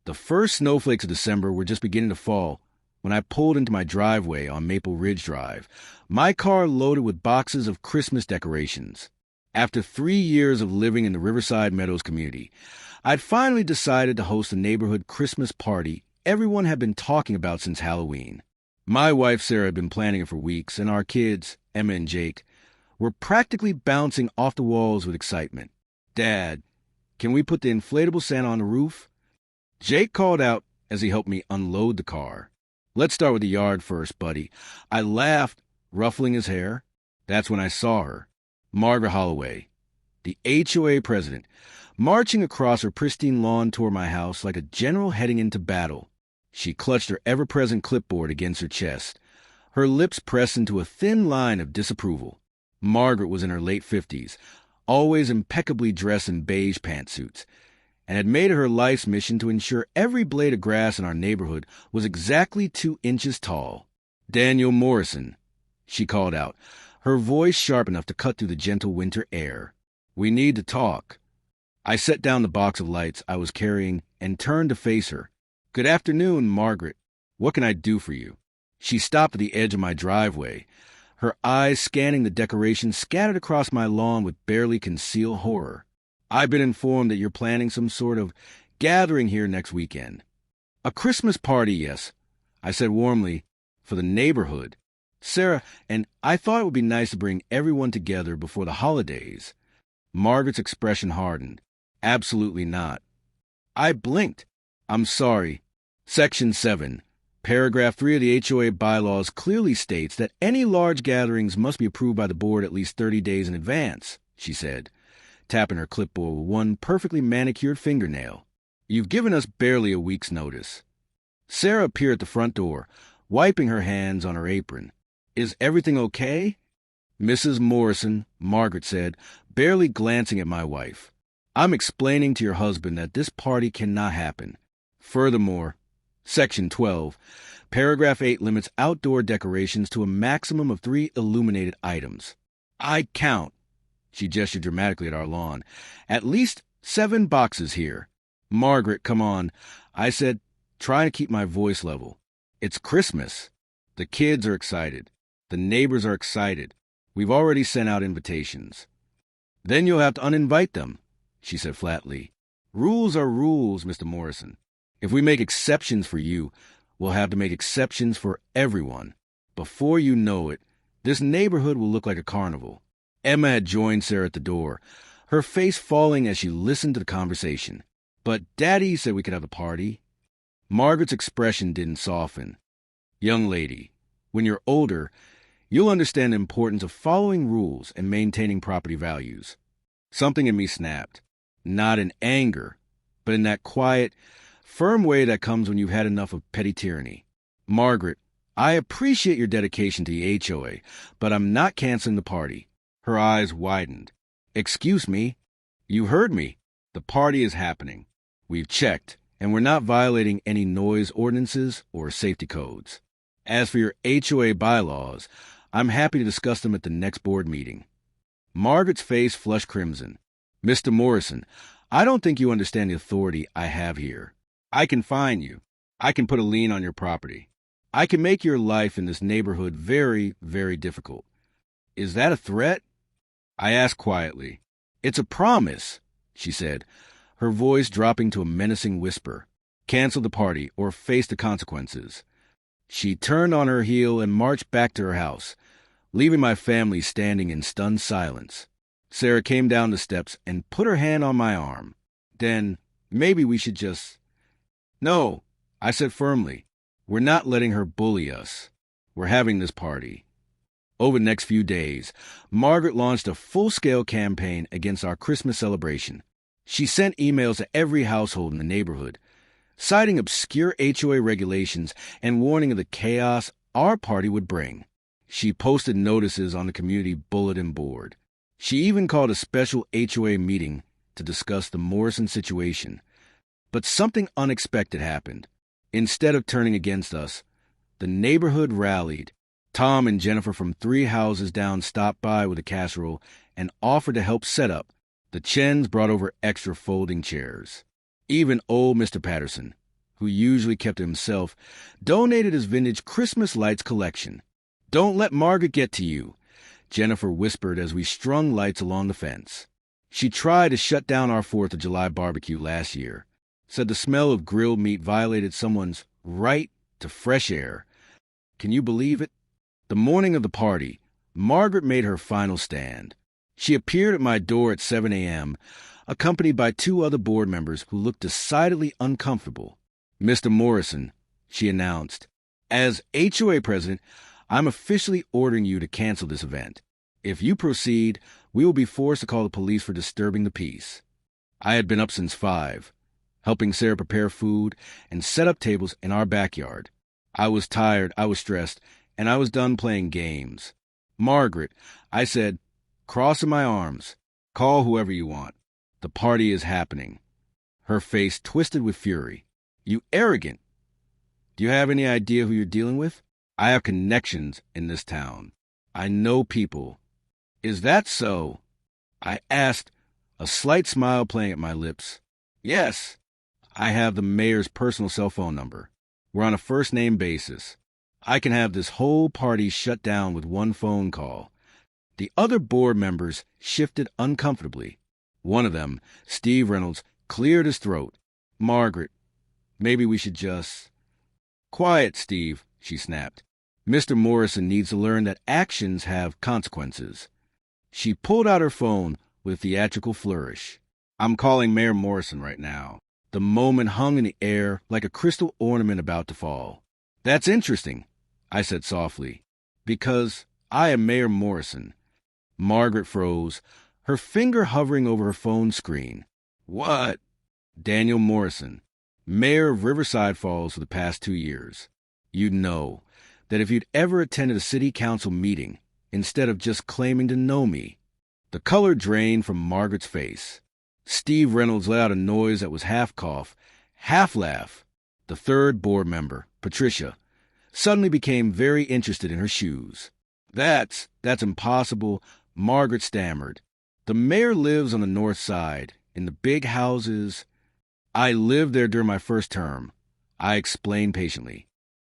The first snowflakes of December were just beginning to fall when I pulled into my driveway on Maple Ridge Drive, my car loaded with boxes of Christmas decorations. After 3 years of living in the Riverside Meadows community, I'd finally decided to host a neighborhood Christmas party everyone had been talking about since Halloween. My wife Sarah had been planning it for weeks, and our kids, Emma and Jake, were practically bouncing off the walls with excitement. "Dad, can we put the inflatable Santa on the roof?" Jake called out as he helped me unload the car. "Let's start with the yard first, buddy." I laughed, ruffling his hair. That's when I saw her, Margaret Holloway, the HOA president, marching across her pristine lawn toward my house like a general heading into battle. She clutched her ever-present clipboard against her chest, her lips pressed into a thin line of disapproval. Margaret was in her late 50s, always impeccably dressed in beige pantsuits, and had made it her life's mission to ensure every blade of grass in our neighborhood was exactly 2 inches tall. "Daniel Morrison," she called out, her voice sharp enough to cut through the gentle winter air. "We need to talk." I set down the box of lights I was carrying and turned to face her. "Good afternoon, Margaret. What can I do for you?" She stopped at the edge of my driveway, her eyes scanning the decorations scattered across my lawn with barely concealed horror. "I've been informed that you're planning some sort of gathering here next weekend." "A Christmas party, yes," I said warmly, "for the neighborhood. Sarah, and I thought it would be nice to bring everyone together before the holidays." Margaret's expression hardened. "Absolutely not." I blinked. "I'm sorry. Section 7, Paragraph 3 of the HOA bylaws clearly states that any large gatherings must be approved by the board at least 30 days in advance," she said, tapping her clipboard with one perfectly manicured fingernail. "You've given us barely a week's notice." Sarah appeared at the front door, wiping her hands on her apron. "Is everything okay?" "Mrs. Morrison," Margaret said, barely glancing at my wife, "I'm explaining to your husband that this party cannot happen. Furthermore, Section 12, Paragraph 8 limits outdoor decorations to a maximum of 3 illuminated items. I count," she gestured dramatically at our lawn, "at least 7 boxes here." "Margaret, come on," I said, trying to keep my voice level. "It's Christmas. The kids are excited. The neighbors are excited. We've already sent out invitations." "Then you'll have to uninvite them," she said flatly. "Rules are rules, Mr. Morrison. If we make exceptions for you, we'll have to make exceptions for everyone. Before you know it, this neighborhood will look like a carnival." Emma had joined Sarah at the door, her face falling as she listened to the conversation. "But Daddy said we could have a party." Margaret's expression didn't soften. "Young lady, when you're older, you'll understand the importance of following rules and maintaining property values." Something in me snapped, not in anger, but in that quiet, firm way that comes when you've had enough of petty tyranny. "Margaret, I appreciate your dedication to the HOA, but I'm not canceling the party." Her eyes widened. "Excuse me. You heard me. The party is happening. We've checked, and we're not violating any noise ordinances or safety codes. As for your HOA bylaws, I'm happy to discuss them at the next board meeting." Margaret's face flushed crimson. "Mr. Morrison, I don't think you understand the authority I have here. I can fine you. I can put a lien on your property. I can make your life in this neighborhood very, very difficult. Is that a threat?" I asked quietly. "It's a promise," she said, her voice dropping to a menacing whisper. "Cancel the party or face the consequences." She turned on her heel and marched back to her house, leaving my family standing in stunned silence. Sarah came down the steps and put her hand on my arm. "Then maybe we should just—" "No," I said firmly. "We're not letting her bully us. We're having this party." Over the next few days, Margaret launched a full-scale campaign against our Christmas celebration. She sent emails to every household in the neighborhood, citing obscure HOA regulations and warning of the chaos our party would bring. She posted notices on the community bulletin board. She even called a special HOA meeting to discuss the Morrison situation. But something unexpected happened. Instead of turning against us, the neighborhood rallied. Tom and Jennifer from 3 houses down stopped by with a casserole and offered to help set up. The Chens brought over extra folding chairs. Even old Mr. Patterson, who usually kept it himself, donated his vintage Christmas lights collection. "Don't let Margaret get to you," Jennifer whispered as we strung lights along the fence. She tried to shut down our 4th of July barbecue last year, said the smell of grilled meat violated someone's right to fresh air. Can you believe it? The morning of the party, Margaret made her final stand. She appeared at my door at 7 a.m., accompanied by 2 other board members who looked decidedly uncomfortable. "Mr. Morrison," she announced, "as HOA president, I'm officially ordering you to cancel this event. If you proceed, we will be forced to call the police for disturbing the peace." I had been up since 5, helping Sarah prepare food and set up tables in our backyard. I was tired, I was stressed, and I was done playing games. "Margaret," I said, crossing my arms, "call whoever you want. The party is happening." Her face twisted with fury. "You arrogant! Do you have any idea who you're dealing with? I have connections in this town. I know people." "Is that so?" I asked, a slight smile playing at my lips. "Yes. I have the mayor's personal cell phone number. We're on a first-name basis. I can have this whole party shut down with one phone call." The other board members shifted uncomfortably. One of them, Steve Reynolds, cleared his throat. "Margaret, maybe we should just—" "Quiet, Steve," she snapped. "Mr. Morrison needs to learn that actions have consequences." She pulled out her phone with a theatrical flourish. "I'm calling Mayor Morrison right now." The moment hung in the air like a crystal ornament about to fall. "That's interesting," I said softly, "because I am Mayor Morrison." Margaret froze, her finger hovering over her phone screen. "What?" "Daniel Morrison, mayor of Riverside Falls for the past 2 years. You'd know that if you'd ever attended a city council meeting, instead of just claiming to know me." The color drained from Margaret's face. Steve Reynolds let out a noise that was half cough, half laugh. The third board member, Patricia, suddenly became very interested in her shoes. That's impossible," Margaret stammered. "The mayor lives on the north side, in the big houses." "I lived there during my first term," I explained patiently.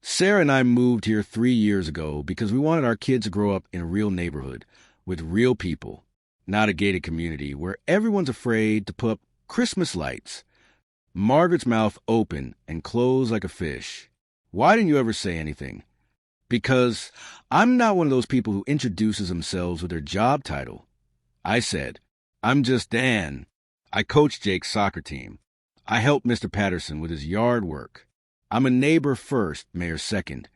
"Sarah and I moved here 3 years ago because we wanted our kids to grow up in a real neighborhood, with real people, not a gated community where everyone's afraid to put up Christmas lights." Margaret's mouth opened and closed like a fish. "Why didn't you ever say anything?" "Because I'm not one of those people who introduces themselves with their job title." I said, "I'm just Dan. I coach Jake's soccer team. I help Mr. Patterson with his yard work. I'm a neighbor first, mayor second."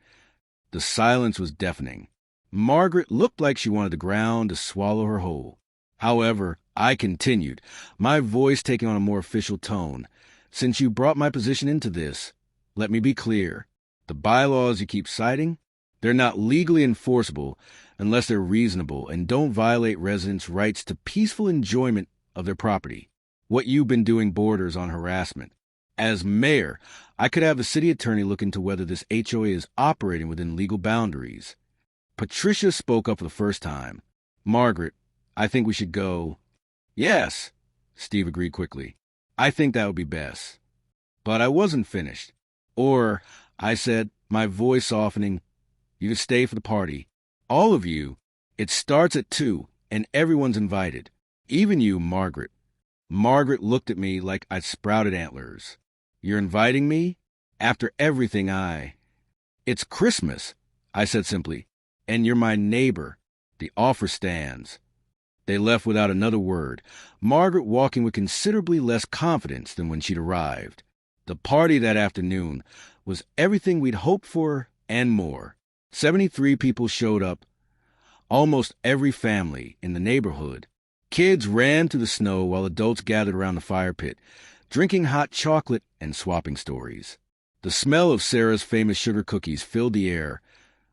The silence was deafening. Margaret looked like she wanted the ground to swallow her whole. However, I continued, my voice taking on a more official tone. "Since you brought my position into this, let me be clear. The bylaws you keep citing, they're not legally enforceable unless they're reasonable and don't violate residents' rights to peaceful enjoyment of their property. What you've been doing borders on harassment. As mayor, I could have the city attorney look into whether this HOA is operating within legal boundaries." Patricia spoke up for the first time. "Margaret, I think we should go." "Yes," Steve agreed quickly. "I think that would be best." But I wasn't finished. "Or," I said, my voice softening, "you can stay for the party. All of you. It starts at 2, and everyone's invited. Even you, Margaret." Margaret looked at me like I'd sprouted antlers. "You're inviting me? After everything It's Christmas," I said simply, "and you're my neighbor. The offer stands." They left without another word, Margaret walking with considerably less confidence than when she'd arrived. The party that afternoon was everything we'd hoped for and more. 73 people showed up, almost every family in the neighborhood. Kids ran through the snow while adults gathered around the fire pit, drinking hot chocolate and swapping stories. The smell of Sarah's famous sugar cookies filled the air,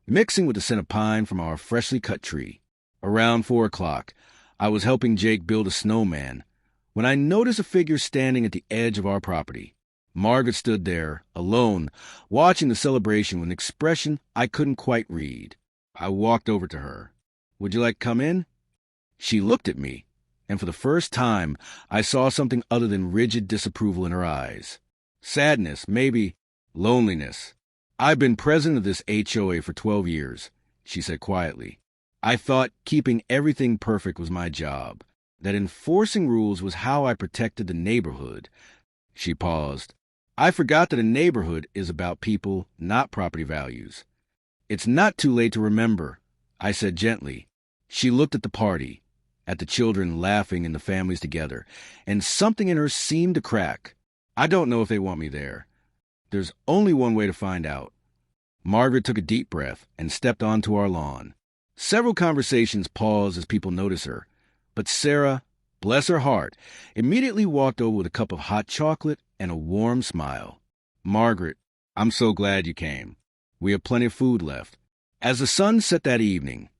mixing with the scent of pine from our freshly cut tree. Around 4 o'clock, I was helping Jake build a snowman when I noticed a figure standing at the edge of our property. Margaret stood there, alone, watching the celebration with an expression I couldn't quite read. I walked over to her. "Would you like to come in?" She looked at me, and for the first time, I saw something other than rigid disapproval in her eyes. Sadness, maybe, Loneliness. I've been president of this HOA for 12 years, she said quietly. I thought keeping everything perfect was my job, that enforcing rules was how I protected the neighborhood. She paused. I forgot that a neighborhood is about people, not property values. It's not too late to remember, I said gently. She looked at the party, at the children laughing and the families together, and something in her seemed to crack. I don't know if they want me there. There's only one way to find out. Margaret took a deep breath and stepped onto our lawn. Several conversations paused as people noticed her, but Sarah, bless her heart, immediately walked over with a cup of hot chocolate and a warm smile. Margaret, I'm so glad you came. We have plenty of food left. As the sun set that evening,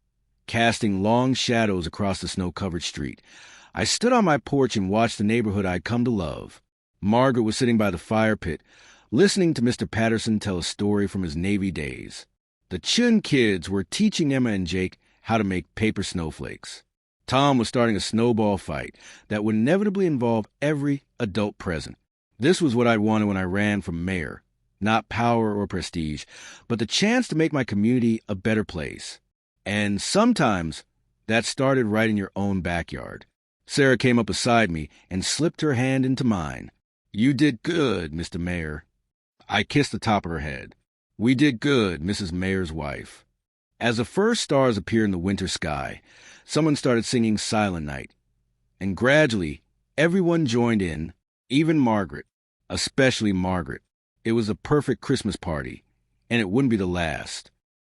casting long shadows across the snow-covered street, I stood on my porch and watched the neighborhood I'd come to love. Margaret was sitting by the fire pit, listening to Mr. Patterson tell a story from his Navy days. The Chun kids were teaching Emma and Jake how to make paper snowflakes. Tom was starting a snowball fight that would inevitably involve every adult present. This was what I wanted when I ran for mayor. Not power or prestige, but the chance to make my community a better place. And sometimes that started right in your own backyard. Sarah came up beside me and slipped her hand into mine. You did good, Mr. Mayor. I kissed the top of her head. We did good, Mrs. Mayor's wife. As the first stars appeared in the winter sky, someone started singing Silent Night. And gradually, everyone joined in, even Margaret, especially Margaret. It was a perfect Christmas party, and it wouldn't be the last.